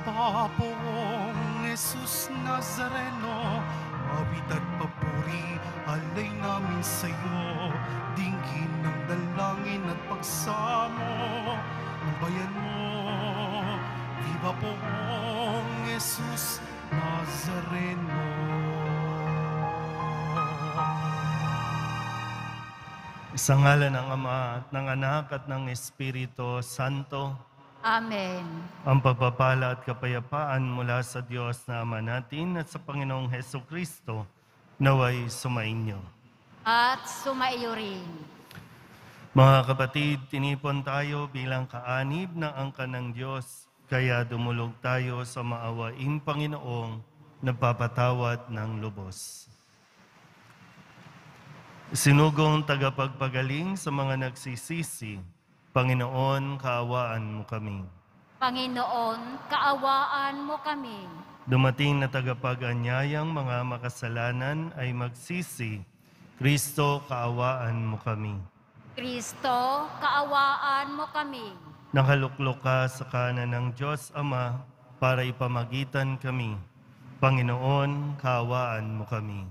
Panginoong Jesus Nazareno, awit at papuri, alay namin sa'yo. Dinggin ng dalangin at pagsamo ng bayan mo. Viva Panginoong Jesus Nazareno. Sa ngalan ng Ama, at ng Anak, at ng Espiritu Santo. Amen. Ang pagpapala at kapayapaan mula sa Diyos na Ama natin at sa Panginoong Hesukristo naway sumainyo. At sumaiyo rin. Mga kapatid, tinipon tayo bilang kaanib ng angkan ng Diyos, kaya dumulog tayo sa maawaing Panginoong nagpapatawad ng lubos. Sinugong tagapagpagaling sa mga nagsisisi, Panginoon, kaawaan mo kami. Panginoon, kaawaan mo kami. Dumating na tagapag-anyayang mga makasalanan ay magsisi, Kristo, kaawaan mo kami. Kristo, kaawaan mo kami. Nakaluklok ka sa kanan ng Diyos Ama para ipamagitan kami. Panginoon, kaawaan mo kami.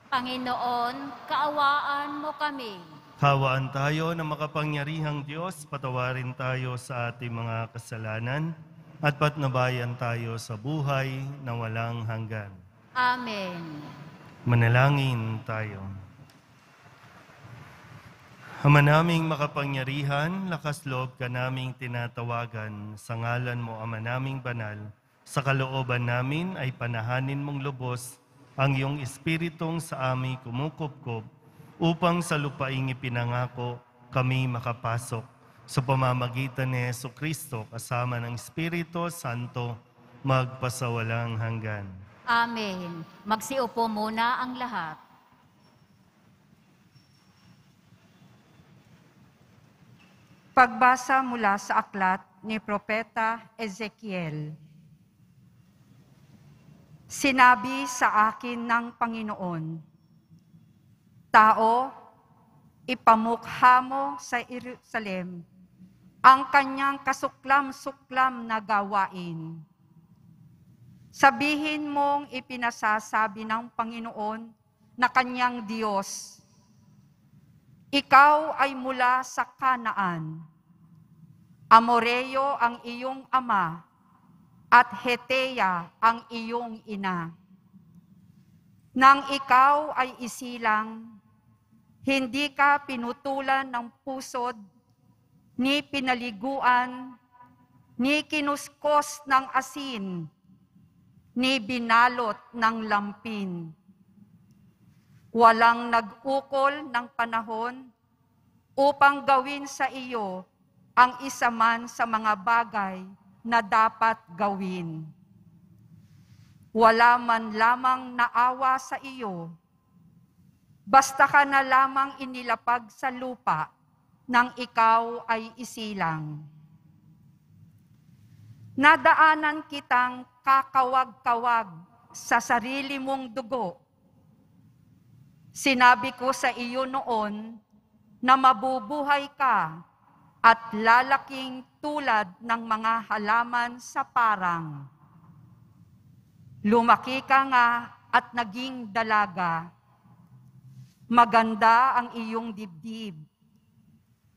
Panginoon, kaawaan mo kami. Kaawaan tayo na makapangyarihang Diyos, patawarin tayo sa ating mga kasalanan at patnubayan tayo sa buhay na walang hanggan. Amen. Manalangin tayo. Ama naming makapangyarihan, lakas loob ka naming tinatawagan, sa ngalan mo, Ama naming banal, sa kalooban namin ay panahanin mong lubos ang iyong espiritong sa aming kumukupkop, upang sa lupaing ipinangako kami makapasok sa pamamagitan ni Jesucristo kasama ng Espiritu Santo magpasawalang hanggan. Amen. Magsiupo muna ang lahat. Pagbasa mula sa aklat ni Propeta Ezekiel. Sinabi sa akin ng Panginoon, Tao, ipamukha mo sa Jerusalem ang kanyang kasuklam-suklam na gawain. Sabihin mong ipinasasabi ng Panginoon na kanyang Diyos, Ikaw ay mula sa Kanaan, Amoreo ang iyong ama, at Heteya ang iyong ina. Nang ikaw ay isilang, hindi ka pinutulan ng pusod, ni pinaliguan, ni kinuskos ng asin, ni binalot ng lampin. Walang nag-ukol ng panahon upang gawin sa iyo ang isa man sa mga bagay na dapat gawin. Wala man lamang naawa sa iyo, basta ka na lamang inilapag sa lupa nang ikaw ay isilang. Nadaanan kitang kakawag-kawag sa sarili mong dugo. Sinabi ko sa iyo noon na mabubuhay ka at lalaking tulad ng mga halaman sa parang. Lumaki ka nga at naging dalaga. Maganda ang iyong dibdib.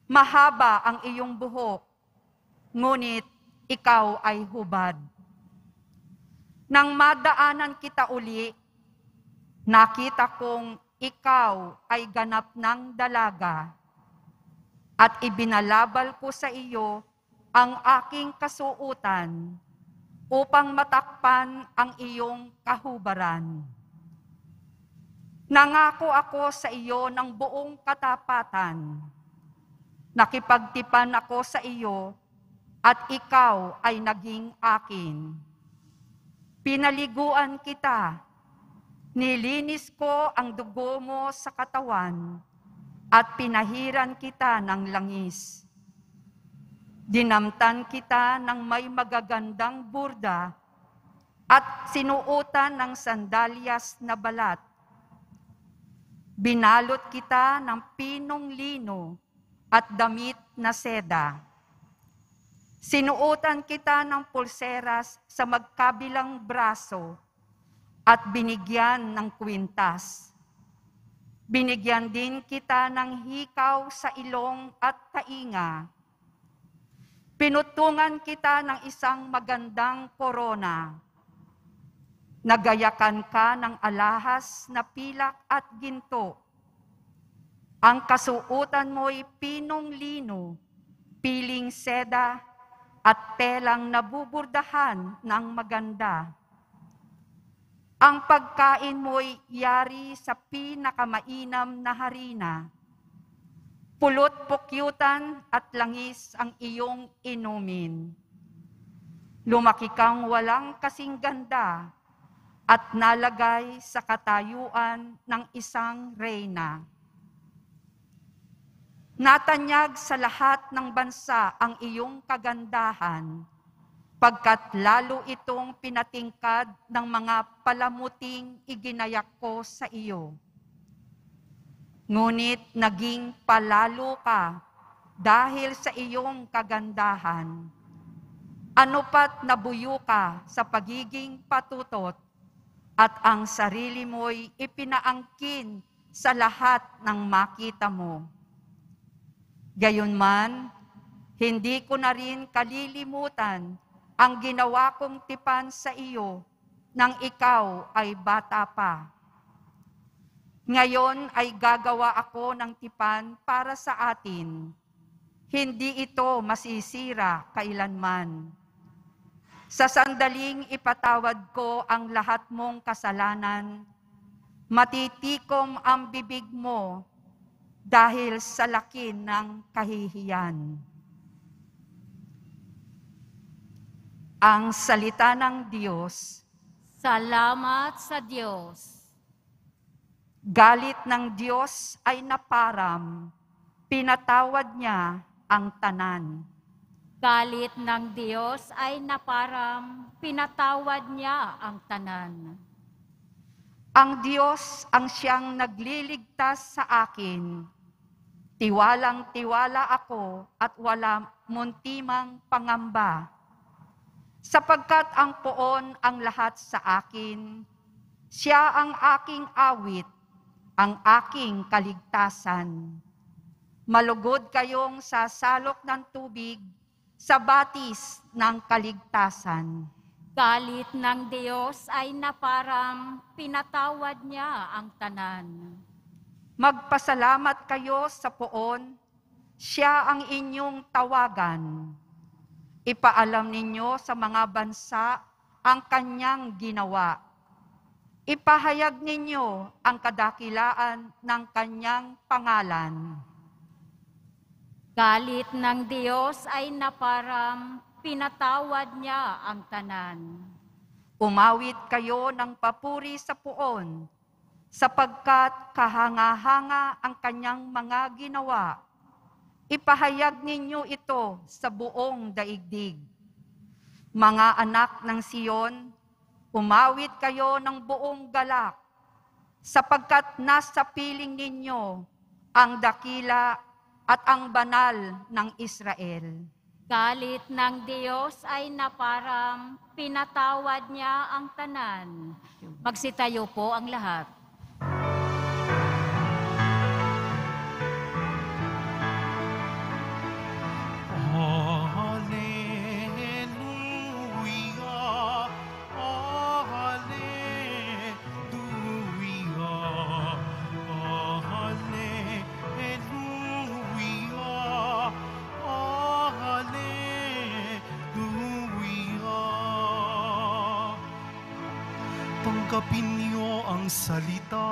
Mahaba ang iyong buhok, ngunit ikaw ay hubad. Nang madaanan kita uli, nakita kong ikaw ay ganap ng dalaga, at ibinalabal ko sa iyo ang aking kasuutan upang matakpan ang iyong kahubaran. Nangako ako sa iyo ng buong katapatan. Nakipagtipan ako sa iyo at ikaw ay naging akin. Pinaliguan kita, nilinis ko ang dugo mo sa katawan at pinahiran kita ng langis. Dinamtan kita ng may magagandang burda at sinuotan ng sandalyas na balat. Binalot kita ng pinong lino at damit na seda. Sinuotan kita ng pulseras sa magkabilang braso at binigyan ng kwintas. Binigyan din kita ng hikaw sa ilong at tainga. Pinutungan kita ng isang magandang korona. Nagayakan ka ng alahas na pilak at ginto. Ang kasuotan mo'y pinong lino, piling seda, at telang nabuburdahan ng maganda. Ang pagkain mo'y yari sa pinakamainam na harina. Pulot pukyutan at langis ang iyong inumin. Lumaki kang walang kasing ganda at nalagay sa katayuan ng isang reyna. Natanyag sa lahat ng bansa ang iyong kagandahan, pagkat lalo itong pinatingkad ng mga palamuting iginayak ko sa iyo. Ngunit naging palalo ka dahil sa iyong kagandahan. Ano pat nabuyo ka sa pagiging patutot at ang sarili mo'y ipinaangkin sa lahat ng makita mo. Gayunman, hindi ko na rin kalilimutan ang ginawa kong tipan sa iyo nang ikaw ay bata pa. Ngayon ay gagawa ako ng tipan para sa atin. Hindi ito masisira kailanman. Sa sandaling ipatawad ko ang lahat mong kasalanan, matitikom ang bibig mo dahil sa laki ng kahihiyan. Ang salita ng Diyos. Salamat sa Diyos. Galit ng Diyos ay naparam, pinatawad niya ang tanan. Galit ng Diyos ay naparam, pinatawad niya ang tanan. Ang Diyos ang siyang nagliligtas sa akin. Tiwalang-tiwala ako at wala muntimang pangamba. Sapagkat ang poon ang lahat sa akin, siya ang aking awit, ang aking kaligtasan. Malugod kayong sasalok ng tubig sa batis ng kaligtasan. Galit ng Diyos ay naparam, pinatawad niya ang tanan. Magpasalamat kayo sa poon, siya ang inyong tawagan. Ipaalam ninyo sa mga bansa ang kanyang ginawa. Ipahayag ninyo ang kadakilaan ng kanyang pangalan. Galit ng Diyos ay naparam, pinatawad niya ang tanan. Umawit kayo ng papuri sa poon, sapagkat kahanga-hanga ang kanyang mga ginawa. Ipahayag ninyo ito sa buong daigdig. Mga anak ng Siyon, umawit kayo ng buong galak, sapagkat nasa piling ninyo ang dakila at ang banal ng Israel. Galit ng Diyos ay naparam, pinatawad niya ang tanan. Magsitayo po ang lahat. Tanggapin niyo ang salita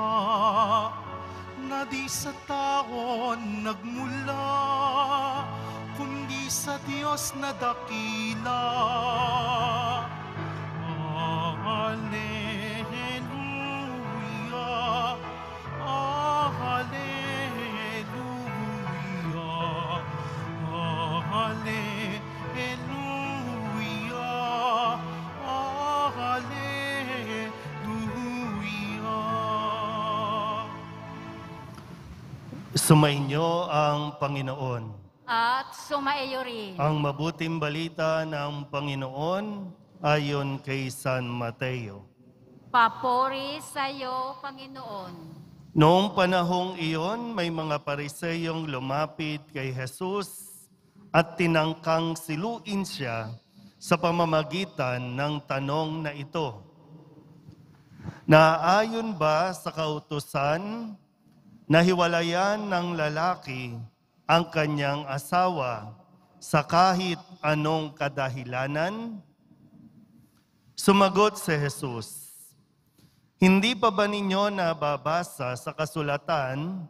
na di sa tao nagmula, kundi sa Diyos na dakila. Hallelujah, hallelujah, hallelujah, Sumainyo ang Panginoon. at sumaiyo rin. Ang mabuting balita ng Panginoon ayon kay San Mateo. Papuri sa iyo, Panginoon. Noong panahong iyon, may mga Pariseyong lumapit kay Jesus at tinangkang siluin siya sa pamamagitan ng tanong na ito. Naaayon ba sa kautusan na hiwalayan ng lalaki ang kanyang asawa sa kahit anong kadahilanan? Sumagot si Jesus, hindi pa ba ninyo nababasa sa kasulatan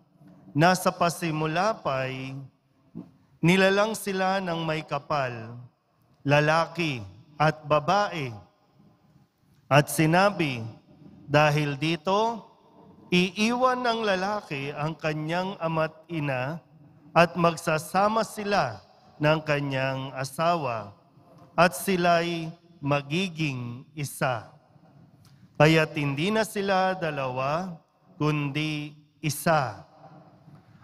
na sa pasimula pa'y nilalang sila ng may kapal, lalaki at babae? At sinabi, dahil dito, iiwan ng lalaki ang kanyang ama't ina at magsasama sila ng kanyang asawa at sila'y magiging isa. Kaya't hindi na sila dalawa, kundi isa.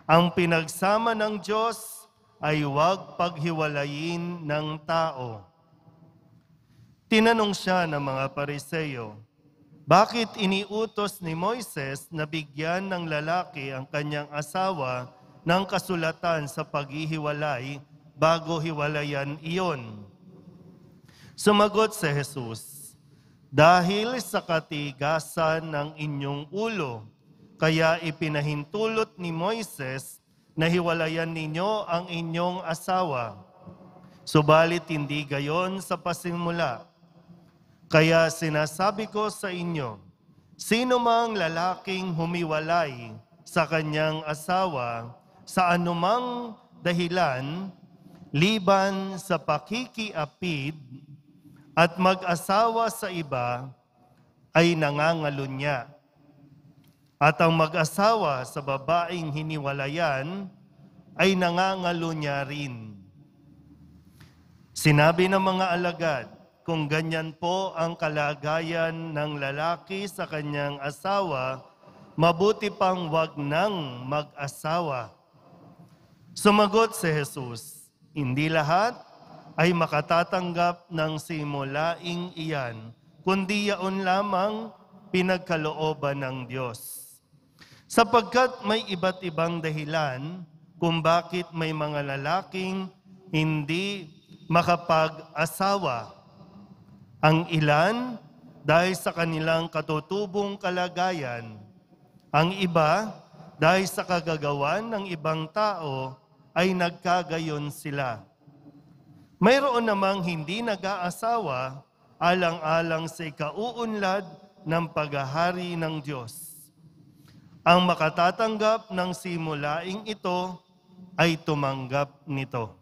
Ang pinagsama ng Diyos ay huwag paghiwalayin ng tao. Tinanong siya ng mga Pariseyo, bakit iniutos ni Moises na bigyan ng lalaki ang kanyang asawa ng kasulatan sa paghihiwalay bago hiwalayan iyon? Sumagot si Jesus, dahil sa katigasan ng inyong ulo, kaya ipinahintulot ni Moises na hiwalayan ninyo ang inyong asawa. Subalit hindi gayon sa pasimula. Kaya sinasabi ko sa inyo, sino mang lalaking humiwalay sa kanyang asawa sa anumang dahilan, liban sa pakikiapid at mag-asawa sa iba, ay nangangalunya. At ang mag-asawa sa babaeng hiniwalayan ay nangangalunya rin. Sinabi ng mga alagad, kung ganyan po ang kalagayan ng lalaki sa kanyang asawa, mabuti pang wag nang mag-asawa. Sumagot si Jesus, hindi lahat ay makatatanggap ng simulaing iyan, kundi yaon lamang pinagkalooban ng Diyos. Sapagkat may iba't ibang dahilan kung bakit may mga lalaking hindi makapag-asawa. Ang ilan dahil sa kanilang katutubong kalagayan, ang iba dahil sa kagagawan ng ibang tao ay nagkagayon sila. Mayroon namang hindi nag-aasawa alang-alang sa ikauunlad ng paghahari ng Diyos. Ang makatatanggap ng simulaing ito ay tumanggap nito.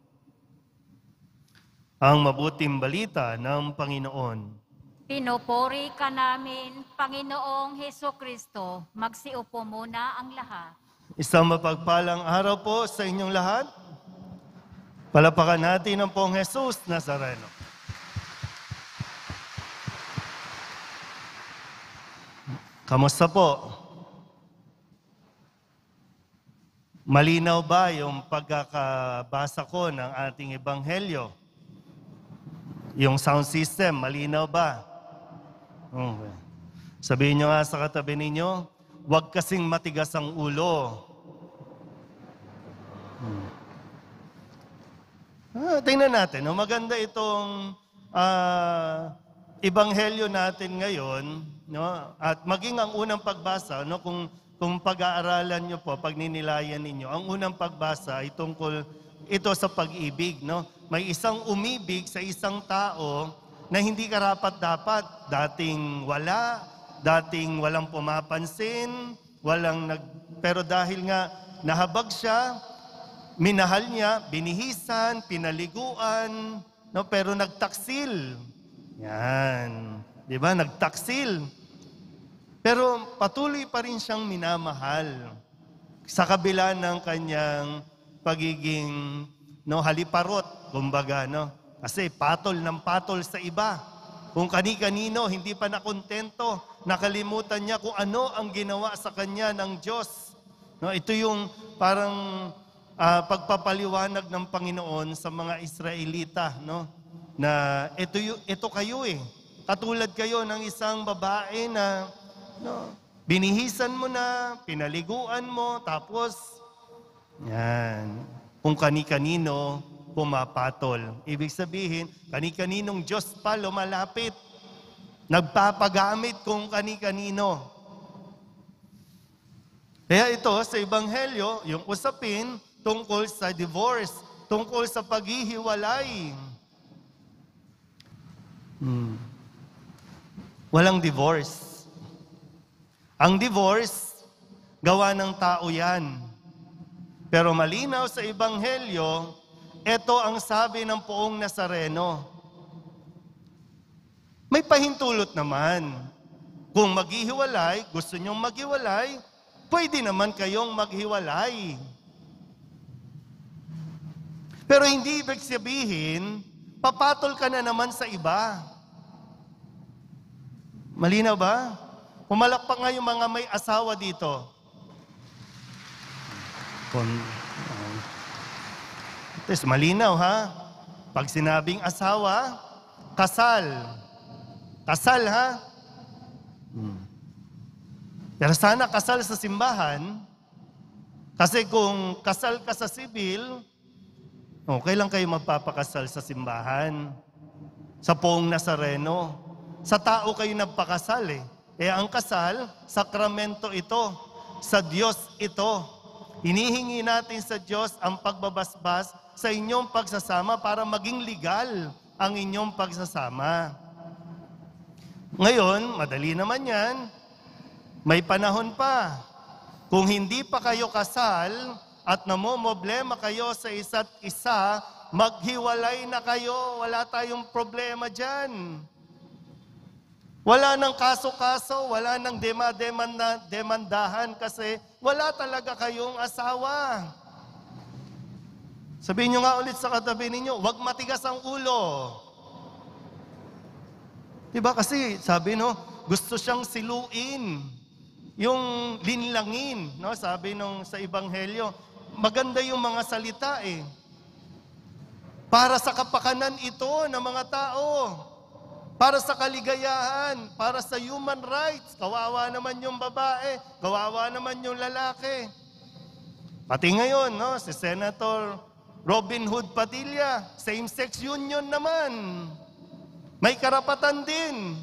Ang mabuting balita ng Panginoon. Pinupuri ka namin, Panginoong Hesukristo. Magsiupo muna ang lahat. Isang mapagpalang araw po sa inyong lahat. Palapakan natin ang Pong Jesus Nazareno. Kamusta po? Malinaw ba yung pagkakabasa ko ng ating ebanghelyo? Yung sound system, malinaw ba? Okay. Sabihin nyo nga sa katabi ninyo, huwag kasing matigas ang ulo. Tingnan natin, maganda itong ebanghelyo natin ngayon, no? At maging ang unang pagbasa, no? Kung pag-aaralan nyo po, pagninilayan ninyo, ang unang pagbasa ay tungkol ito sa pag-ibig. No? May isang umibig sa isang tao na hindi karapat-dapat. Dating walang pumapansin, pero dahil nga nahabag siya, minahal niya, binihisan, pinaliguan, no? Pero nagtaksil. Yan. Di ba? Nagtaksil. Pero patuloy pa rin siyang minamahal sa kabila ng kanyang pagiging haliparot, kumbaga. No? Kasi patol ng patol sa iba. Kung kani-kanino, hindi pa nakontento, nakalimutan niya kung ano ang ginawa sa kanya ng Diyos. No? Ito yung parang pagpapaliwanag ng Panginoon sa mga Israelita, no? Na ito kayo eh. Katulad kayo ng isang babae na no, binihisan mo na, pinaliguan mo, tapos yan, kung kani-kanino pumapatol. Ibig sabihin, kani-kaninong Diyos pa lumalapit. Nagpapagamit kung kani-kanino. Kaya ito sa Ebanghelyo, yung usapin tungkol sa divorce, tungkol sa paghihiwalay. Walang divorce. Ang divorce, gawa ng tao yan. Pero malinaw sa Ebanghelyo, ito ang sabi ng poong Nazareno. May pahintulot naman. Kung maghihiwalay, gusto nyong maghiwalay, pwede naman kayong maghiwalay. Pero hindi ibig sabihin, papatol ka na naman sa iba. Malinaw ba? Pumalakpak nga yung mga may asawa dito. Ito, malinaw ha? Pag sinabing asawa, kasal. Kasal ha? Pero sana kasal sa simbahan. Kasi kung kasal ka sa sibil, okay lang kayo magpapakasal sa simbahan. Sa poong Nazareno. Sa tao kayo nagpakasal eh. Kaya ang kasal, sakramento ito. Sa Diyos ito. Hinihingi natin sa Diyos ang pagbabasbas sa inyong pagsasama para maging legal ang inyong pagsasama. Ngayon, madali naman yan. May panahon pa. Kung hindi pa kayo kasal at namomblema kayo sa isa't isa, maghiwalay na kayo. Wala tayong problema dyan. Wala nang kaso-kaso, wala nang demandahan kasi wala talaga kayong asawa. Sabihin nyo nga ulit sa katabi ninyo, huwag matigas ang ulo. Diba kasi sabi no, gusto siyang siluin. Yung linlangin, no? Sabi nung sa Ebanghelyo, maganda yung mga salita eh. Para sa kapakanan ito ng mga tao. Para sa kaligayahan, para sa human rights. Kawawa naman yung babae, kawawa naman yung lalaki. Pati ngayon, no, si Senator Robin Hood Padilla, same-sex union naman. May karapatan din.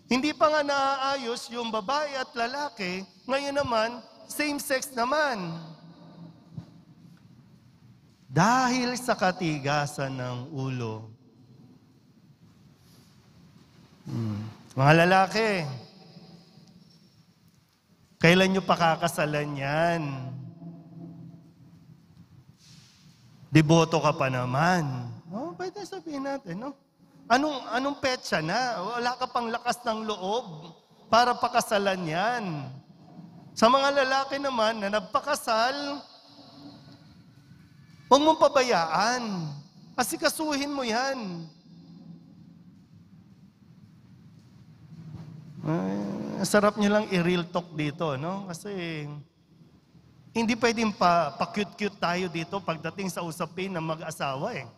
Hindi pa nga naaayos yung babae at lalaki, ngayon naman, same-sex naman. Dahil sa katigasan ng ulo. Mga lalaki, kailan nyo pakakasalan yan? Deboto ka pa naman. Oh, pwede sabihin natin, no? Anong petsa na? Wala ka pang lakas ng loob para pakasalan yan. Sa mga lalaki naman na nagpakasal, huwag mong pabayaan. Asikasuhin mo yan. Sarap nyo lang i-real talk dito, no? Kasi hindi pwedeng pa-cute-cute tayo dito pagdating sa usapin ng mag-asawa eh.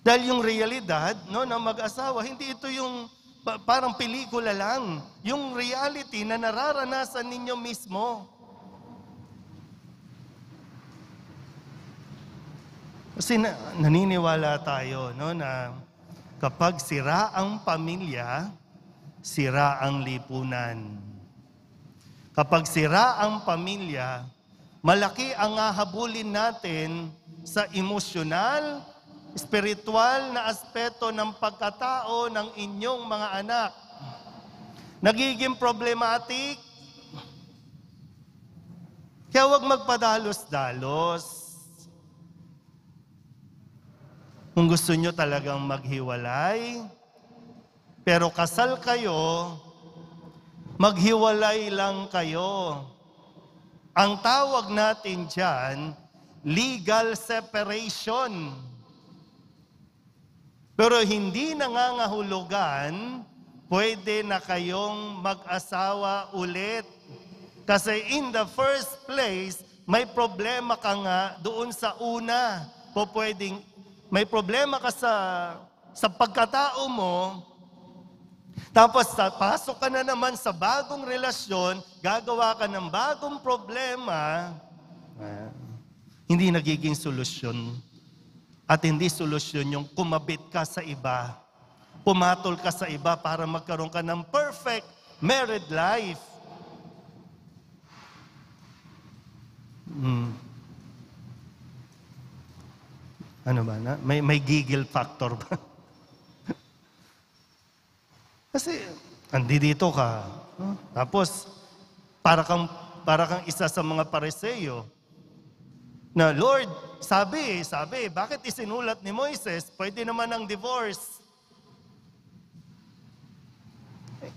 Dahil yung realidad, no, ng mag-asawa, hindi ito yung parang pelikula lang. Yung reality na nararanasan ninyo mismo. Kasi naniniwala tayo, no, na kapag sira ang pamilya, sira ang lipunan. Kapag sira ang pamilya, malaki ang hahabulin natin sa emosyonal, spiritual na aspeto ng pagkatao ng inyong mga anak. Nagiging problematic. Kaya huwag magpadalos-dalos. Kung gusto nyo talagang maghiwalay, pero kasal kayo, maghiwalay lang kayo. Ang tawag natin dyan, legal separation. Pero hindi nangangahulugan, pwede na kayong mag-asawa ulit. Kasi in the first place, may problema ka nga doon sa una. May problema ka sa pagkatao mo, tapos pasok ka na naman sa bagong relasyon, gagawa ka ng bagong problema, hindi nagiging solusyon. At hindi solusyon yung kumabit ka sa iba, pumatol ka sa iba para magkaroon ka ng perfect married life. Ano ba na? May giggle factor ba? Kasi dito ka. Tapos para kang isa sa mga Pariseo na, Lord, sabi, bakit isinulat ni Moises? Pwede naman ang divorce.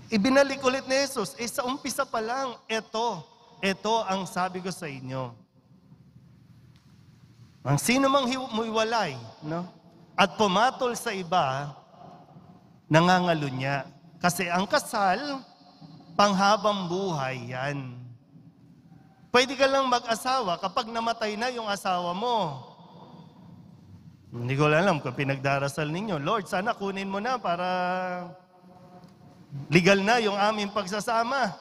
Ibinalik ulit ni Jesus, sa umpisa pa lang, ito ang sabi ko sa inyo. Ang sino mang humiwalay, no? At pumatol sa iba, nangangalunya. Kasi ang kasal, panghabang buhay yan. Pwede ka lang mag-asawa kapag namatay na yung asawa mo. Hindi ko alam kung pinagdarasal ninyo, Lord, sana kunin mo na para legal na yung aming pagsasama.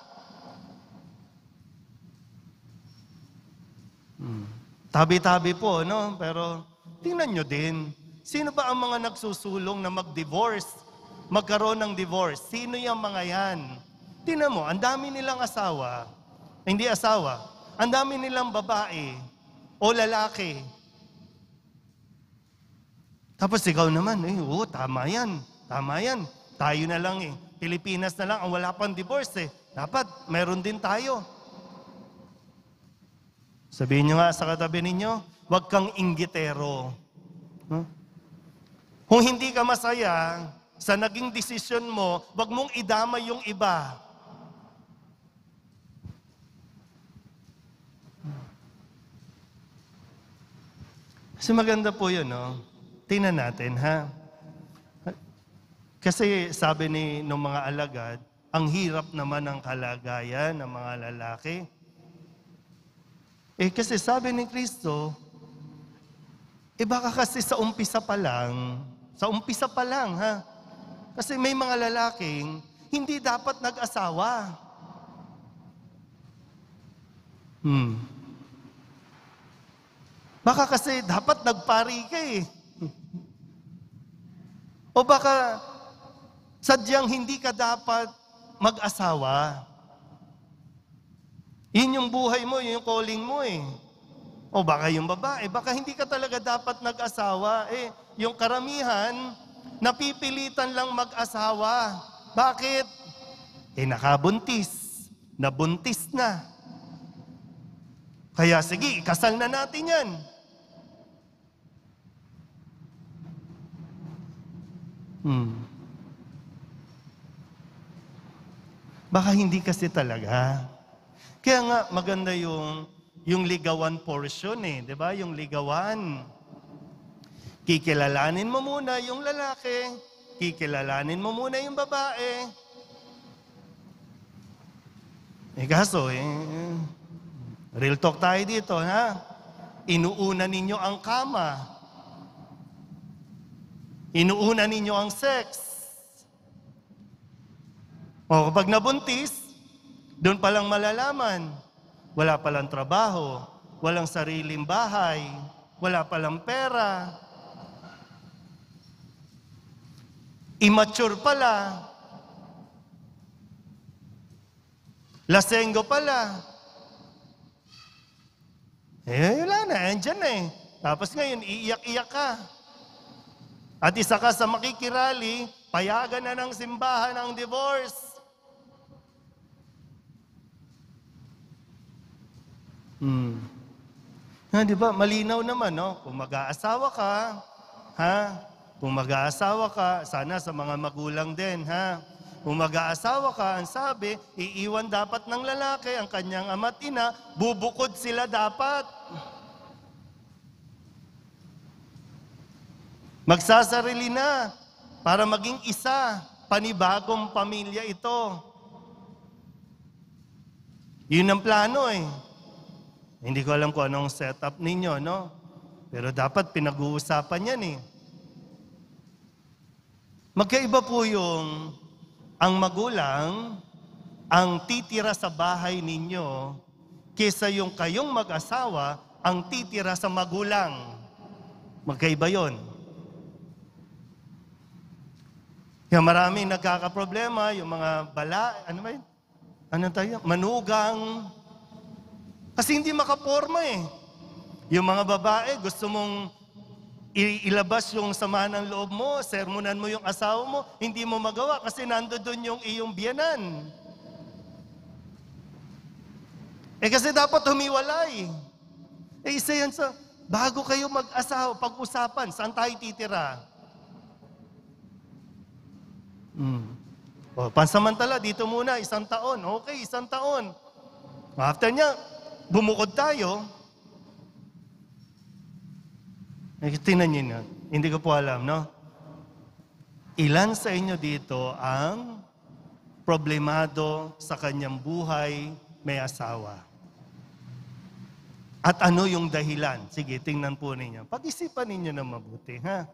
Tabi-tabi po, no? Pero tingnan nyo din, sino ba ang mga nagsusulong na mag-divorce? Magkaroon ng divorce? Sino yung mga yan? Tingnan mo, ang dami nilang asawa, hindi asawa, ang dami nilang babae o lalaki. Tapos ikaw naman, tama yan. Tayo na lang Pilipinas na lang ang wala pang divorce Dapat, meron din tayo. Sabihin nyo nga sa katabi ninyo, huwag kang inggitero. Kung hindi ka masaya sa naging desisyon mo, huwag mong idamay yung iba. Kasi maganda po yun, no? Tingnan natin, ha? Kasi sabi ng mga alagad, ang hirap naman ng kalagayan ng mga lalaki. Kasi sabi ni Kristo, baka kasi sa umpisa pa lang, ha? Kasi may mga lalaking hindi dapat nag-asawa. Baka kasi dapat nagpari ka O baka sadyang hindi ka dapat mag-asawa. Yun yung buhay mo, yun yung calling mo O baka yung babae, baka hindi ka talaga dapat nag-asawa. Yung karamihan, napipilitan lang mag-asawa. Bakit? Nakabuntis. Nabuntis na. Kaya sige, ikasal na natin yan. Baka hindi kasi talaga. Kaya nga maganda yung ligawan portion di ba? Yung ligawan. Kikilalanin mo muna yung lalaki, kikilalanin mo muna yung babae. Kaso real talk tayo dito, ha? Inuuna ninyo ang kama. Inuuna ninyo ang sex. Kapag nabuntis, doon palang malalaman, wala palang trabaho, walang sariling bahay, wala palang pera. Immature pala. Lasenggo pala. Wala na, andyan Tapos ngayon, iiyak-iyak ka. At isa ka sa makikirali, payagan na ng simbahan ang divorce. Di ba? Malinaw naman, no? Kung mag-aasawa ka, Kung mag-aasawa ka, sana sa mga magulang din, Kung mag-aasawa ka, ang sabi, iiwan dapat ng lalaki ang kanyang ama't ina, bubukod sila dapat. Magsasarili na para maging isa, panibagong pamilya ito. Yun ang plano Hindi ko alam kung anong setup ninyo, no? Pero dapat pinag-uusapan yan eh. Magkaiba po yung ang magulang ang titira sa bahay ninyo kesa yung kayong mag-asawa ang titira sa magulang. Magkaiba yon. Kaya maraming nagkakaproblema, yung mga manugang. Kasi hindi makaporma eh. Yung mga babae, gusto mong ilabas yung sama ng loob mo, sermonan mo yung asawa mo, hindi mo magawa kasi nandoon yung iyong biyanan. Kasi dapat humiwalay. Isa yan sa, bago kayo mag-asawa, pag-usapan, saan tayo titira? Pansamantala, dito muna, 1 taon. Okay, 1 taon. After niya, bumukod tayo. Tingnan niyo na. Hindi ko po alam, no? Ilan sa inyo dito ang problemado sa kanyang buhay may asawa? At ano yung dahilan? Sige, tingnan po ninyo. Pag-isipan ninyo na mabuti, ha?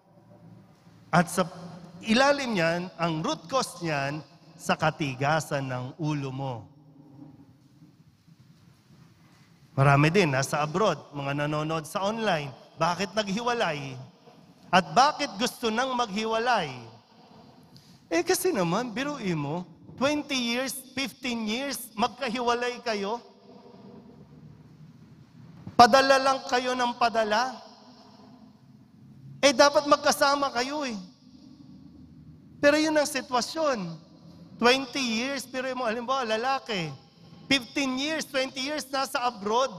At sa ilalim niyan, ang root cause niyan, sa katigasan ng ulo mo. Marami din, nasa abroad, mga nanonood sa online. Bakit naghiwalay? At bakit gusto nang maghiwalay? Kasi naman, biruin mo, 20 years, 15 years, magkahiwalay kayo. Padala lang kayo ng padala. Dapat magkasama kayo eh. Pero yun ang sitwasyon. 20 years, pero mo, halimbawa, lalaki. 15 years, 20 years nasa abroad.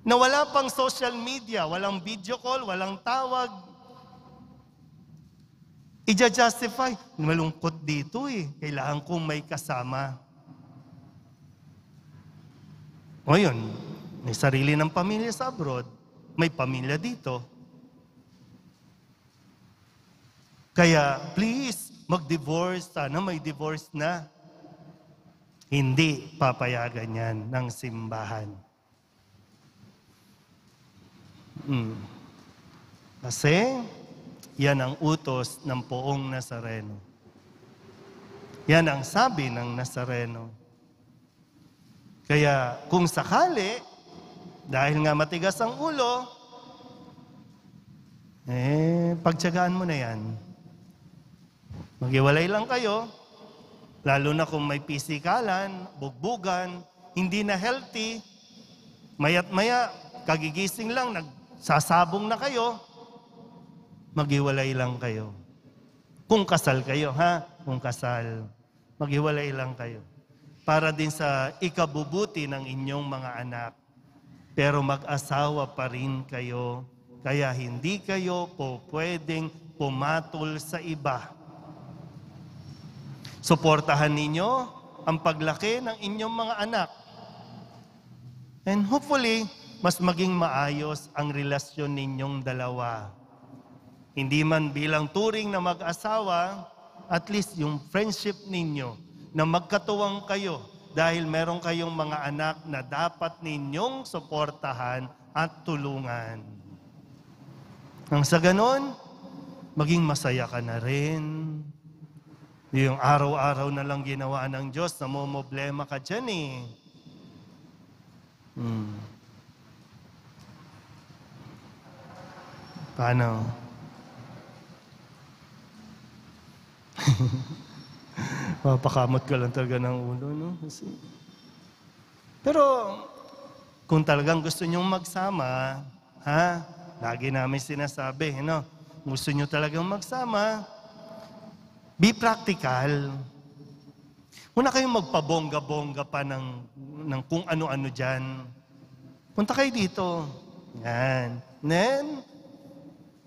Na wala pang social media, walang video call, walang tawag. I-justify. Malungkot dito eh. Kailangan kong may kasama. O yun, may sarili ng pamilya sa abroad. May pamilya dito. Kaya, please, mag-divorce. Sana may divorce na. Hindi papayagan yan ng simbahan. Kasi, yan ang utos ng poong Nazareno. Yan ang sabi ng Nazareno. Kaya, kung sakali, dahil nga matigas ang ulo, pagtiyagaan mo na yan. Maghiwalay lang kayo, lalo na kung may pisikalan, bugbugan, hindi na healthy, maya't maya, kagigising lang, nagsasabong na kayo, maghiwalay lang kayo. Kung kasal kayo, ha? Kung kasal, maghiwalay lang kayo. Para din sa ikabubuti ng inyong mga anak. Pero mag-asawa pa rin kayo, kaya hindi kayo po pwedeng pumatol sa iba. Suportahan ninyo ang paglaki ng inyong mga anak. And hopefully, mas maging maayos ang relasyon ninyong dalawa. Hindi man bilang turing na mag-asawa, at least yung friendship ninyo na magkatuwang kayo dahil meron kayong mga anak na dapat ninyong suportahan at tulungan. Nang sa ganon, maging masaya ka na rin. Yung araw-araw na lang ginawa ng Diyos, namomblema ka dyan eh. Paano? Papakamot ka lang talaga ng ulo, no? Pero, kung talagang gusto nyong magsama, ha? Lagi namin sinasabi, no? Gusto nyo talagang magsama, be practical. Muna kayong magpabongga-bongga pa ng kung ano-ano dyan. Punta kayo dito. Yan. Then,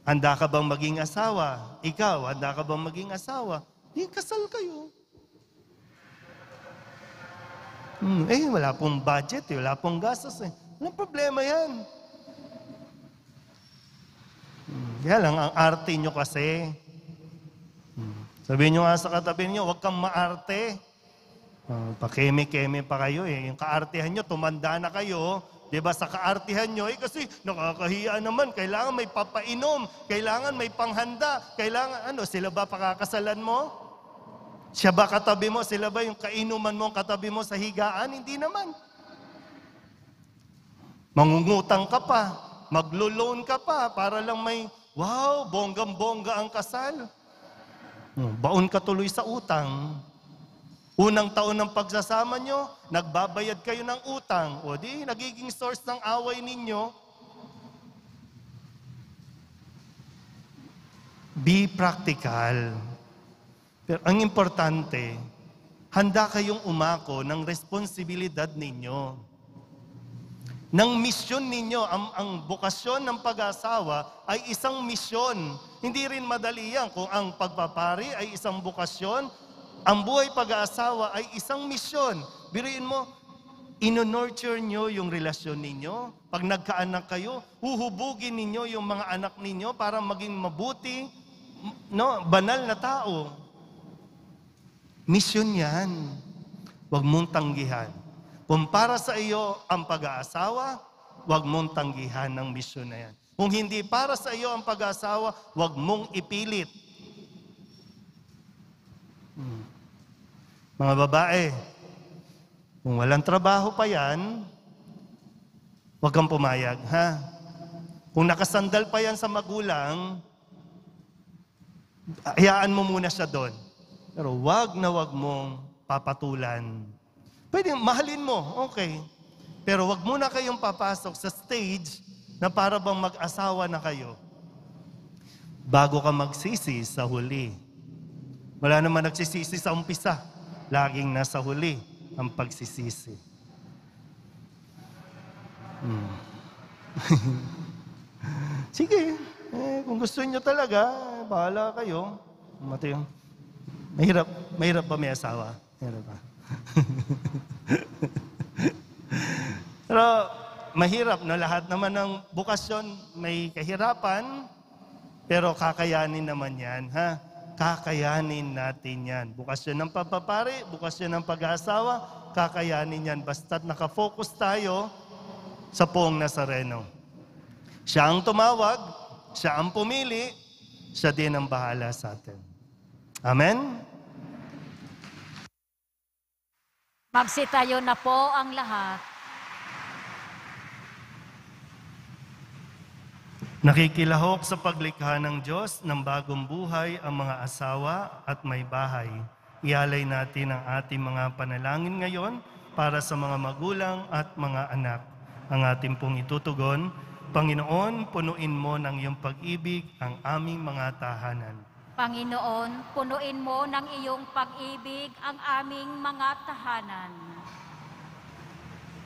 handa ka bang maging asawa? Ikaw, handa ka bang maging asawa? Kasal kayo. Wala pong budget, wala pong gastos. Walang problema yan. Kaya lang, ang arte nyo kasi. Sabihin nyo nga sa katabi nyo, huwag kang maarte. Pakeme-keme pa kayo eh. Yung kaartehan nyo, tumanda na kayo, Di ba sa kaartihan nyo, kasi nakakahiya naman, kailangan may papainom, kailangan may panghanda, kailangan sila ba pakakasalan mo? Siya ba katabi mo? Sila ba yung kainuman mo katabi mo sa higaan? Hindi naman. Mangungutang ka pa, maglo-loan ka pa, para lang may, wow, bonggang-bongga ang kasal. Baon ka tuloy sa utang. Unang taon ng pagsasama nyo, nagbabayad kayo ng utang. O di, nagiging source ng away ninyo. Be practical. Pero ang importante, handa kayong umako ng responsibilidad ninyo. Ng misyon ninyo, ang bukasyon ng pag-asawa ay isang misyon. Hindi rin madali yan kung ang pagpapari ay isang bukasyon. Ang buhay pag-aasawa ay isang misyon. Biruin mo, ino-nurture nyo yung relasyon ninyo. Pag nagkaanak kayo, huhubugin ninyo yung mga anak ninyo para maging mabuti, banal na tao. Misyon yan. Huwag mong tanggihan. Kung para sa iyo ang pag-aasawa, huwag mong tanggihan ng misyon na yan. Kung hindi para sa iyo ang pag-aasawa, huwag mong ipilit. Mga babae, kung walang trabaho pa yan, huwag kang pumayag, ha? Kung nakasandal pa yan sa magulang, hayaan mo muna siya doon. Pero wag na wag mong papatulan. Pwede, mahalin mo, okay. Pero wag muna kayong papasok sa stage na para bang mag-asawa na kayo. Bago ka magsisi sa huli. Wala naman nagsisisi sa umpisa. Laging nasa huli ang pagsisisi. Sige, kung gusto niyo talaga, bahala kayo. Mahirap ba may asawa? Mahirap ba? Pero mahirap na lahat naman ng bukasyon may kahirapan, pero kakayanin naman yan, ha? Kakayanin natin yan. Bukasyon ng pagpapari, bukasyon ng pag-aasawa, kakayanin yan. Basta't nakafocus tayo sa Poong Nazareno. Siya ang tumawag, siya ang pumili, siya din ang bahala sa atin. Amen? Magsitayo na po ang lahat. Nakikilahok sa paglikha ng Diyos ng bagong buhay ang mga asawa at may bahay. Ialay natin ang ating mga panalangin ngayon para sa mga magulang at mga anak. Ang ating pong itutugon, Panginoon, punuin mo ng iyong pag-ibig ang aming mga tahanan. Panginoon, punuin mo ng iyong pag-ibig ang aming mga tahanan.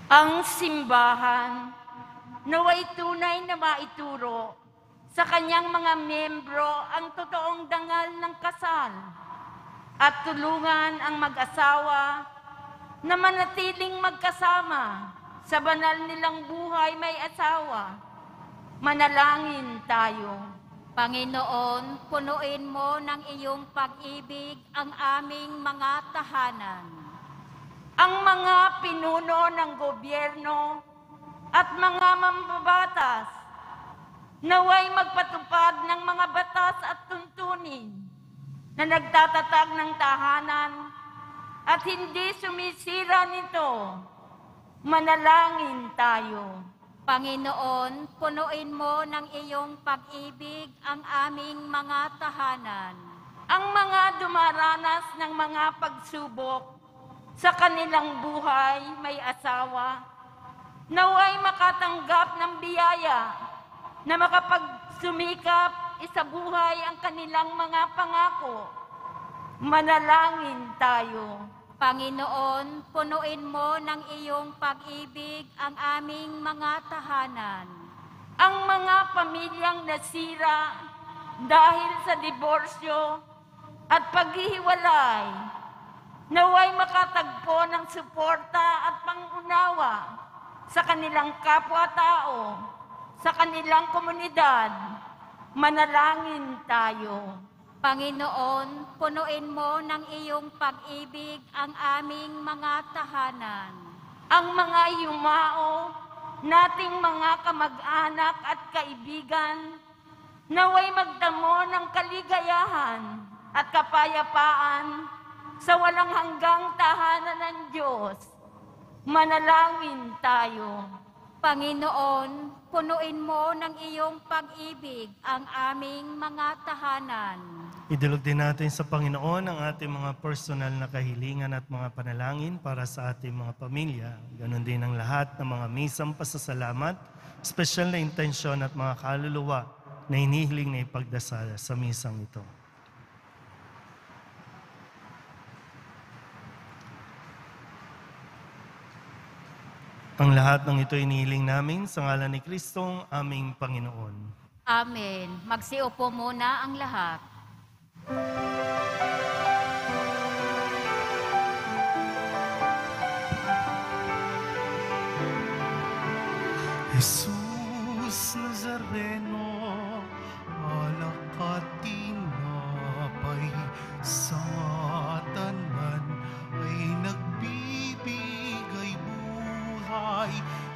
Ang simbahan naway tunay na maituro sa kanyang mga membro ang totoong dangal ng kasal at tulungan ang mag-asawa na manatiling magkasama sa banal nilang buhay may asawa. Manalangin tayo. Panginoon, punuin mo ng iyong pag-ibig ang aming mga tahanan. Ang mga pinuno ng gobyerno at mga mambabatas, naway magpatupad ng mga batas at tuntunin na nagtatatag ng tahanan at hindi sumisira nito. Manalangin tayo. Panginoon, punuin mo ng iyong pag-ibig ang aming mga tahanan. Ang mga dumaranas ng mga pagsubok sa kanilang buhay may asawa, naway makatanggap ng biyaya na makapagsumikap isabuhay ang kanilang mga pangako. Manalangin tayo. Panginoon, punuin mo ng iyong pag-ibig ang aming mga tahanan. Ang mga pamilyang nasira dahil sa diborsyo at paghihiwalay, naway makatagpo ng suporta at pangunawa sa kanilang kapwa-tao, sa kanilang komunidad. Manalangin tayo. Panginoon, punuin mo ng iyong pag-ibig ang aming mga tahanan. Ang mga yumao nating mga kamag-anak at kaibigan, naway magdamo ng kaligayahan at kapayapaan sa walang hanggang tahanan ng Diyos. Manalangin tayo. Panginoon, punuin mo ng iyong pag-ibig ang aming mga tahanan. Idulog din natin sa Panginoon ang ating mga personal na kahilingan at mga panalangin para sa ating mga pamilya. Ganon din ang lahat ng mga misang pasasalamat, espesyal na intensyon at mga kaluluwa na hinihiling na ipagdasal sa misang ito. Ang lahat ng ito inihiling namin sa ngalan ni Kristong aming Panginoon. Amen. Magsiupo muna ang lahat. Jesus Nazareno, alak at tinapay sa tanan ay nagbibigay buhay.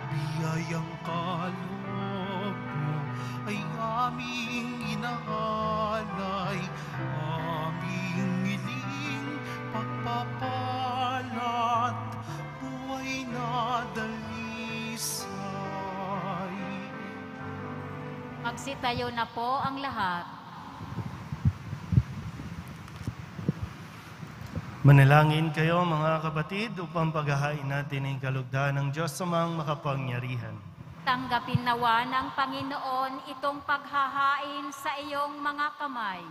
Biyayang kaloob mo ay aming inaalay, aming hiling pagpapalat, buhay na dalisay. Magsitayo na po ang lahat. Manalangin kayo mga kapatid upang paghahain natin ang kalugdan ng Diyos Amang makapangyarihan. Tanggapin nawa ng Panginoon itong paghahain sa iyong mga kamay,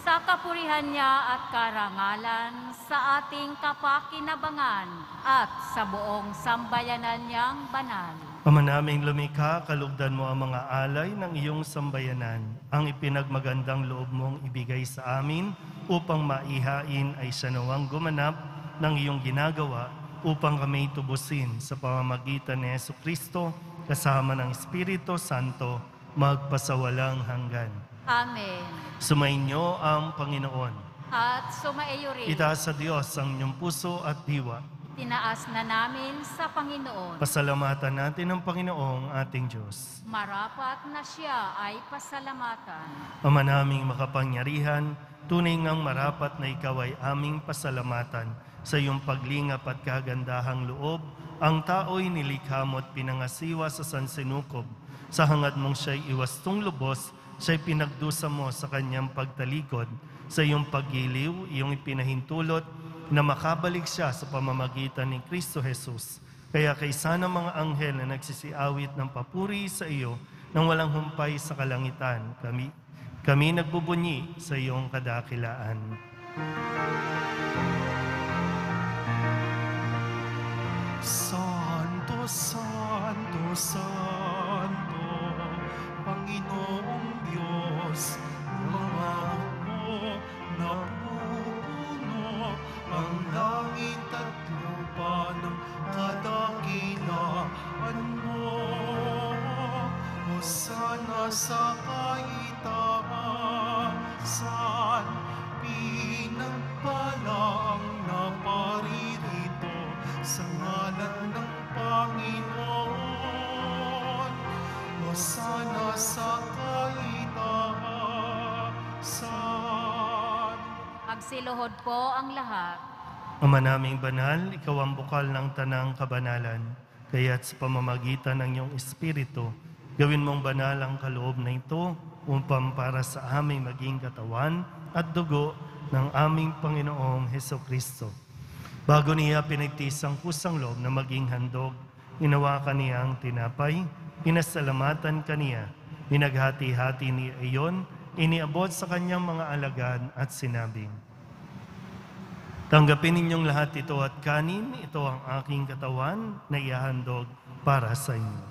sa kapurihan niya at karangalan, sa ating kapakinabangan at sa buong sambayanan niyang banal. Ama naming lumikha, kalugdan mo ang mga alay ng iyong sambayanan, ang ipinagmagandang loob mong ibigay sa amin upang maihain ay siya nawang gumanap ng iyong ginagawa upang kami tubusin sa pamamagitan ni Jesucristo kasama ng Espiritu Santo magpasawalang hanggan. Amen. Sumainyo ang Panginoon. At sumaiyo rin. Itaas sa Diyos ang inyong puso at diwa. Tinaas na namin sa Panginoon. Pasalamatan natin ang Panginoong ating Diyos. Marapat na siya ay pasalamatan. Ama naming makapangyarihan, tunay ngang marapat na ikaw ay aming pasalamatan sa iyong paglingap at kagandahang loob. Ang tao'y nilikha mo at pinangasiwa sa sansinukob. Sa hangad mong siya'y iwastong lubos, siya'y pinagdusa mo sa kanyang pagtalikod. Sa iyong paggiliw, iyong ipinahintulot na makabalik siya sa pamamagitan ni Kristo Jesus. Kaya kaysa ng mga anghel na nagsisiawit ng papuri sa iyo nang walang humpay sa kalangitan, kami nagbubunyi sa iyong kadakilaan. Santo, Santo, Santo, Panginoong Diyos, mga mo napupuno ang langit at lupa ng kadakilaan mo. Hosana sa kaitaasan, pinagpalaang naparirito sa ngalan ng Panginoon. Hosana sa kaitaasan. Magsiluhod po ang lahat. Ama naming banal, ikaw ang bukal ng tanang kabanalan, kaya't sa pamamagitan ng iyong Espiritu, gawin mong banal ang kaloob na ito upang para sa aming maging katawan at dugo ng aming Panginoong Hesukristo. Bago niya pinagtiis ang kusang loob na maging handog, hinawakan niya ang tinapay, pinasalamatan kaniya, pinaghati-hati niya iyon, iniabot sa kanyang mga alagad at sinabing, tanggapin ninyong lahat ito at kanin, ito ang aking katawan na ihahandog para sa inyo.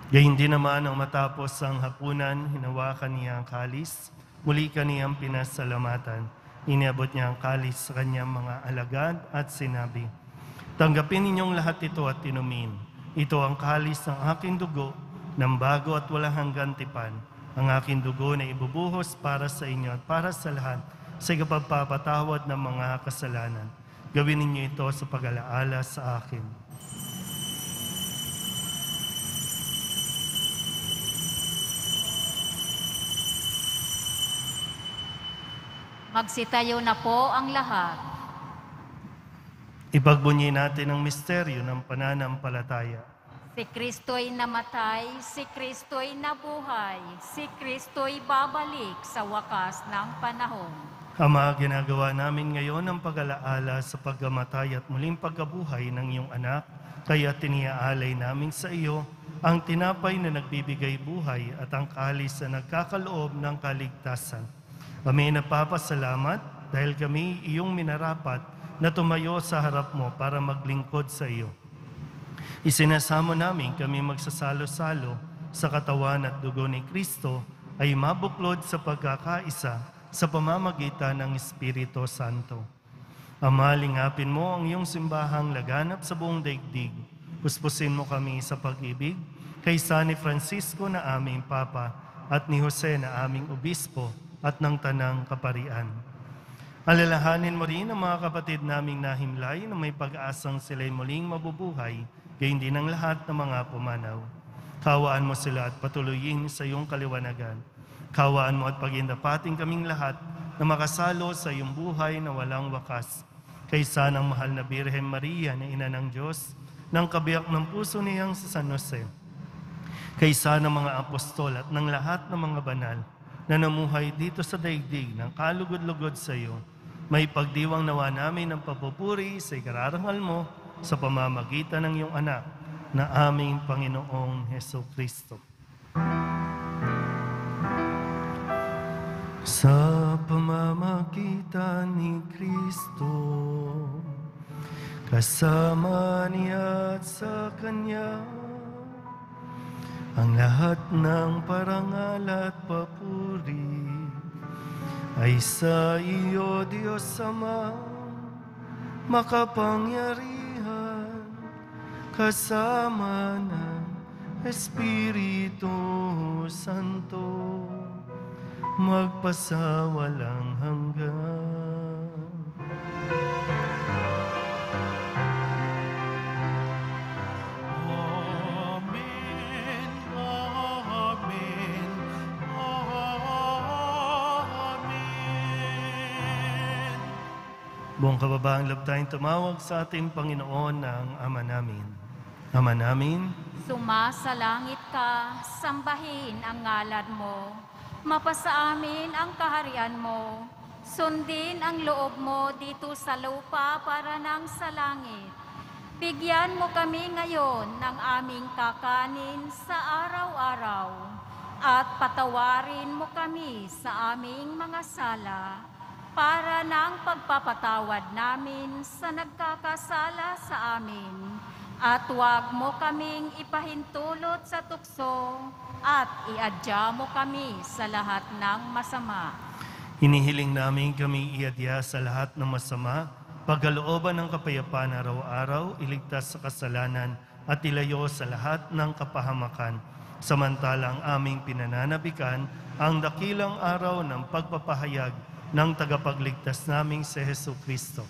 Gayun din naman ang matapos ang hapunan, hinawakan niya ang kalis, muli kaniyang pinasalamatan. Iniabot niya ang kalis sa kanyang mga alagad at sinabi, tanggapin ninyong lahat ito at inumin. Ito ang kalis ng aking dugo, ng bago at walang hanggang tipan, ang aking dugo na ibubuhos para sa inyo at para sa lahat sa ikapagpapatawad ng mga kasalanan. Gawin ninyo ito sa pag-alaala sa akin. Magsitayo na po ang lahat. Ipagbunyi natin ang misteryo ng pananampalataya. Si Kristo'y namatay, si Kristo'y nabuhay, si Kristo'y babalik sa wakas ng panahon. Ama, ginagawa namin ngayon ang pag-alaala sa pagkamatay at muling pagkabuhay ng iyong anak, kaya tiniaalay namin sa iyo ang tinapay na nagbibigay buhay at ang kalis na nagkakaloob ng kaligtasan. Kami napapasalamat dahil kami iyong minarapat na tumayo sa harap mo para maglingkod sa iyo. Isinasamo namin kami magsasalo-salo sa katawan at dugo ni Kristo ay mabuklod sa pagkakaisa sa pamamagitan ng Espiritu Santo. Ama, lingapin mo ang iyong simbahang laganap sa buong daigdig. Puspusin mo kami sa pag-ibig kay San Francisco na aming Papa at ni Jose na aming Obispo at ng Tanang Kaparian. Alalahanin mo rin ang mga kapatid naming nahimlay na may pag-asang sila'y muling mabubuhay, gayon din ang lahat ng mga pumanaw. Kawaan mo sila at patuloyin sa iyong kaliwanagan. Kawaan mo at pagindapating kaming lahat na makasalo sa iyong buhay na walang wakas. Kaysa ng mahal na Birhen Maria na Ina ng Diyos, ng kabiyak ng puso niyang si San Jose. Kaysa ng mga apostol at ng lahat ng mga banal na namuhay dito sa daigdig ng kalugod-lugod sa iyo, may pagdiwang nawa namin ng papupuri sa ikararangal mo sa pamamagitan ng iyong anak na aming Panginoong Hesukristo. Sa pamamagitan ni Kristo, kasama niya at sa Kanya, ang lahat ng parangal at papuri ay sa iyo, Diyos Ama, makapangyarihan, kasama ng Espiritu Santo, magpasawalang hanggan. Amen, amen, amen. Buong kababaang loob tayong tumawag sa ating Panginoon ng Ama namin. Ama namin, Sumasalangit ka, sambahin ang ngalan mo. Mapasa amin ang kaharian mo. Sundin ang loob mo dito sa lupa para nang sa langit. Bigyan mo kami ngayon ng aming kakanin sa araw-araw. At patawarin mo kami sa aming mga sala para nang pagpapatawad namin sa nagkakasala sa amin. At huwag mo kaming ipahintulot sa tukso at iadya mo kami sa lahat ng masama. hinihiling namin kami iadya sa lahat ng masama, pagkalooban ng kapayapaan araw-araw, iligtas sa kasalanan at ilayo sa lahat ng kapahamakan. Samantalang aming pinananabikan ang dakilang araw ng pagpapahayag ng tagapagligtas naming si Hesukristo.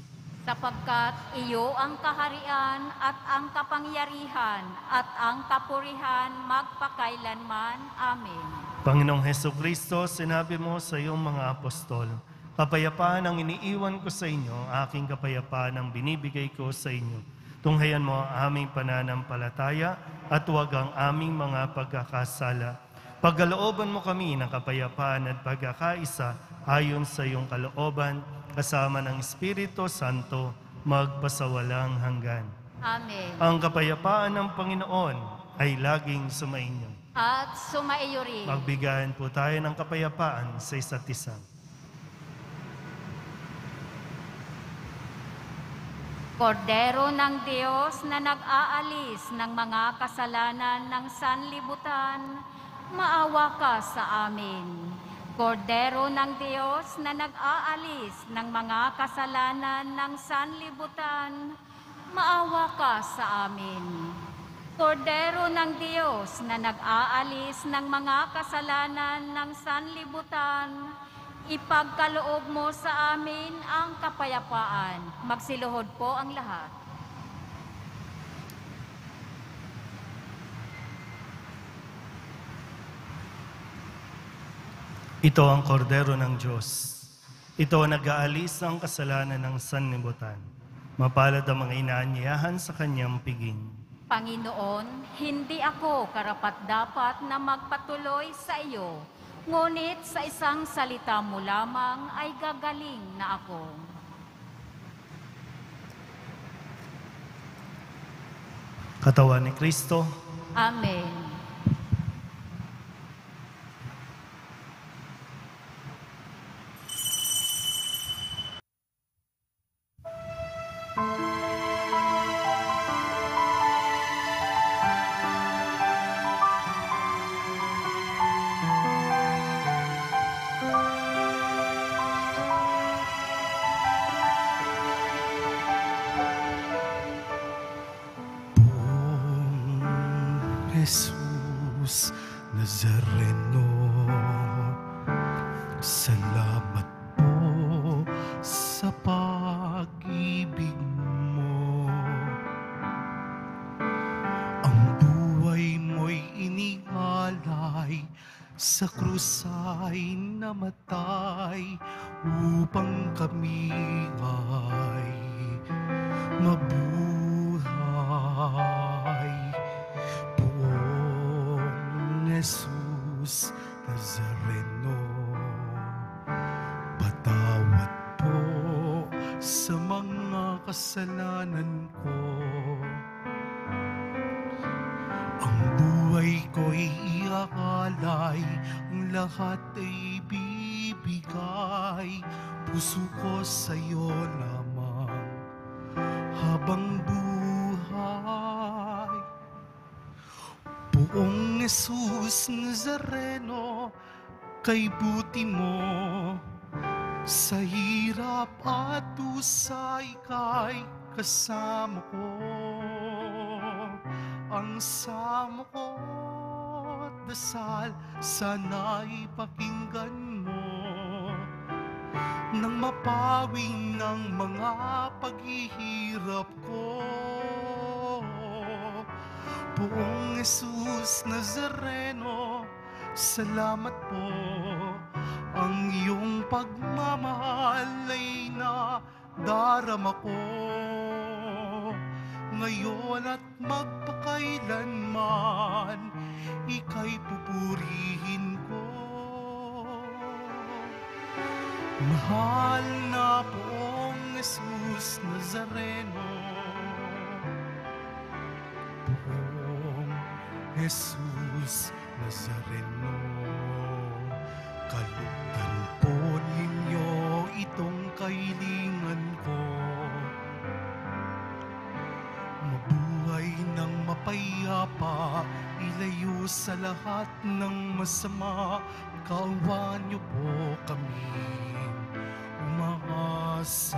Sapagkat iyo ang kaharian at ang kapangyarihan at ang kapurihan magpakailanman. Amen. Panginoong Hesukristo, sinabi mo sa iyong mga apostol, kapayapaan ang iniiwan ko sa inyo, aking kapayapaan ang binibigay ko sa inyo. Tunghayan mo ang aming pananampalataya at huwag ang aming mga pagkakasala. Pagkalooban mo kami ng kapayapaan at pagkakaisa ayon sa iyong kalooban, kasama ng Espiritu Santo, magpasawalang hanggan. Amen. Ang kapayapaan ng Panginoon ay laging sumainyo. At sumaiyo rin. Magbigayan po tayo ng kapayapaan sa isa't isa. Kordero ng Diyos na nag-aalis ng mga kasalanan ng sanlibutan, maawa ka sa amin. Kordero ng Diyos na nag-aalis ng mga kasalanan ng sanlibutan, maawa ka sa amin. Kordero ng Diyos na nag-aalis ng mga kasalanan ng sanlibutan, ipagkaloob mo sa amin ang kapayapaan. Magsiluhod po ang lahat. Ito ang kordero ng Diyos. Ito ang nag-aalis ng kasalanan ng sanlibutan. Mapalad ang mga inaanyayahan sa kanyang piging. Panginoon, hindi ako karapat-dapat na magpatuloy sa iyo, ngunit sa isang salita mo lamang ay gagaling na ako. Katawan ni Kristo, Amen. Jesus Nazareno, salamat po sa pag-ibig mo. Ang buhay mo'y inialay, sa krus ay namatay, upang kami ay mabuhay. Jesus Nazareno, patawad po sa mga kasalanan ko. Ang buhay ko'y iaalay, ang lahat ay bibigay, puso ko sa'yo lamang habang buhay. Buong Jesus Nazareno, kay buti mo, sa hirap at usay kay kasama ko. Ang samo ko't dasal, sana'y pakinggan mo, nang mapawing ng mga paghihirap ko. Buong Jesus Nazareno, salamat po. Ang iyong pagmamahal ay nadarama ko, ngayon at magpakailanman, ika'y pupurihin ko. Mahal na poong Jesus Nazareno, poong Jesus Nazareno, kalugdan po ninyo itong kailingan ko. Mabuhay ng mapayapa, ilayo sa lahat ng masama, kaawaan niyo po kami umaasa.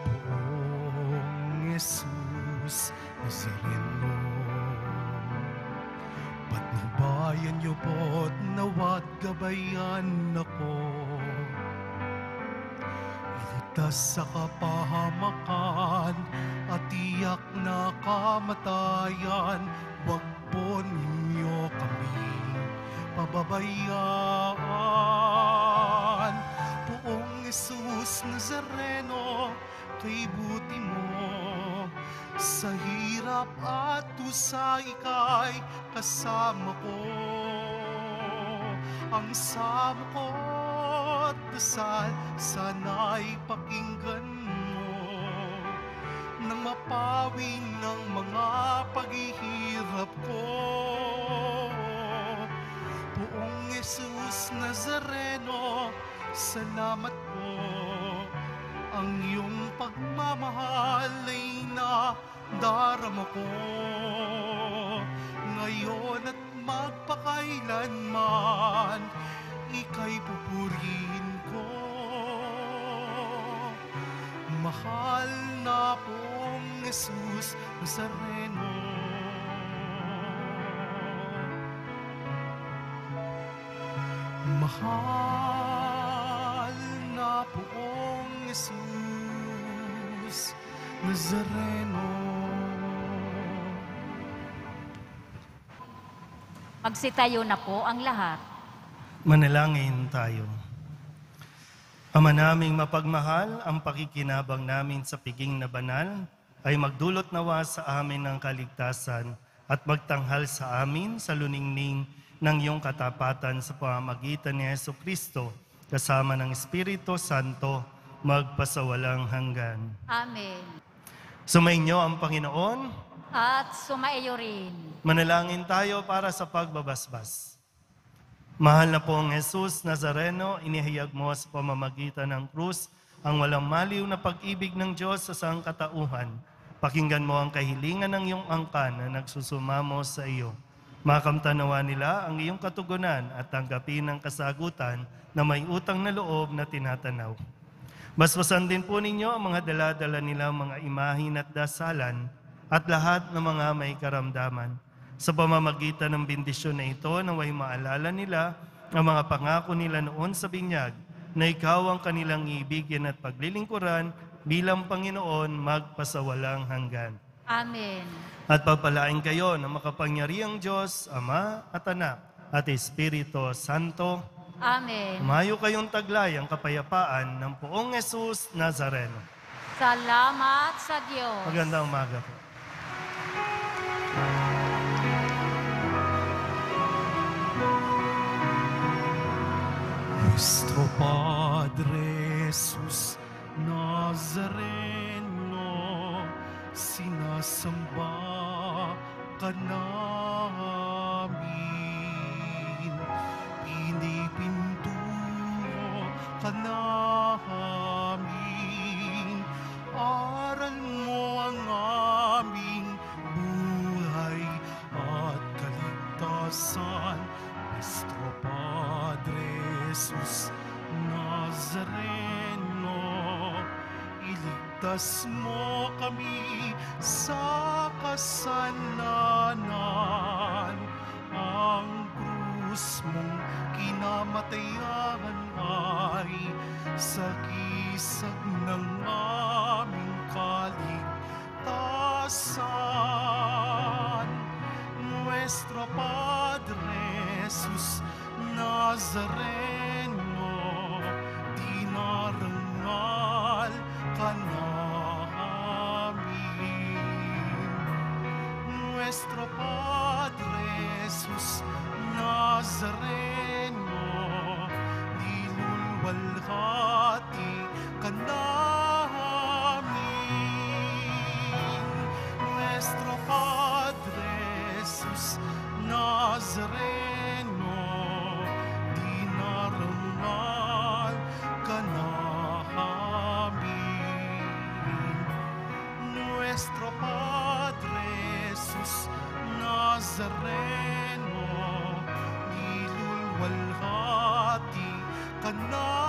Poong Jesus Nazareno, patnubayan niyo po't nawat gabayan ako, iligtas sa kapahamakan at tiyak na kamatayan. Wag po ninyo kami pababayaan. Poong Jesus Nazareno, kay buti mo, sa hirap at usay ika'y kasama ko. Ang samo ko't dasal, sana'y pakinggan mo, nang mapawin ng mga paghihirap ko. Poong Jesus Nazareno, salamat po. Ang iyong pagmamahal ay nadarama ko, ngayon at magpakailanman, ika'y pupurihin ko. Mahal na poong Jesus Nazareno. Mahal na poong Jesus Nazareno. Magsitayo na po ang lahat. Manalangin tayo. Ama naming mapagmahal, ang pakikinabang namin sa piging na banal ay magdulot nawa sa amin ng kaligtasan at magtanghal sa amin sa luningning ng iyong katapatan sa pamamagitan ni Jesucristo kasama ng Espiritu Santo magpasawalang hanggan. Amen. Sumainyo ang Panginoon. At sumaiyo rin. Manalangin tayo para sa pagbabasbas. Mahal na pong Jesus Nazareno, inihayag mo sa pamamagitan ng krus ang walang maliw na pag-ibig ng Diyos sa sangkatauhan. Pakinggan mo ang kahilingan ng iyong angkan na nagsusumamo sa iyo. Makamtanawa nila ang iyong katugunan at tanggapin ang kasagutan na may utang na loob na tinatanaw. Basbasan din po ninyo ang mga dala-dala nilang mga imahin at dasalan at lahat ng mga may karamdaman. Sa pamamagitan ng bendisyon na ito, naway maalala nila ang mga pangako nila noon sa binyag na ikaw ang kanilang ibigin at paglilingkuran bilang Panginoon magpasawalang hanggan. Amen. At pagpalain kayo ng makapangyarihang Diyos, Ama at Anak at Espiritu Santo. Amen. Umayo kayong taglay ang kapayapaan ng poong Jesus Nazareno. Salamat sa Diyos. Magandang umaga po. Nuestro Padre Jesus Nazareno, sinasamba ka namin, pinipintuho ka namin, aral mo ang aming buhay at kaligtasan. Nuestro Padre Jesus Nazareno, iligtas mo kami sa kasalanan. Ang krus mong kinamatayan ay sagisag ng aming kaligtasan. Nuestro Padre Jesus Nazareno, dinarangal ka namin. Nuestro Padre Jesus Nazareno, nilulwalhati ka namin. Nuestro Padre Jesus Nazareno, dinarangal ka namin. Nuestro Padre Jesus Nazareno, nilulwalhati ka namin.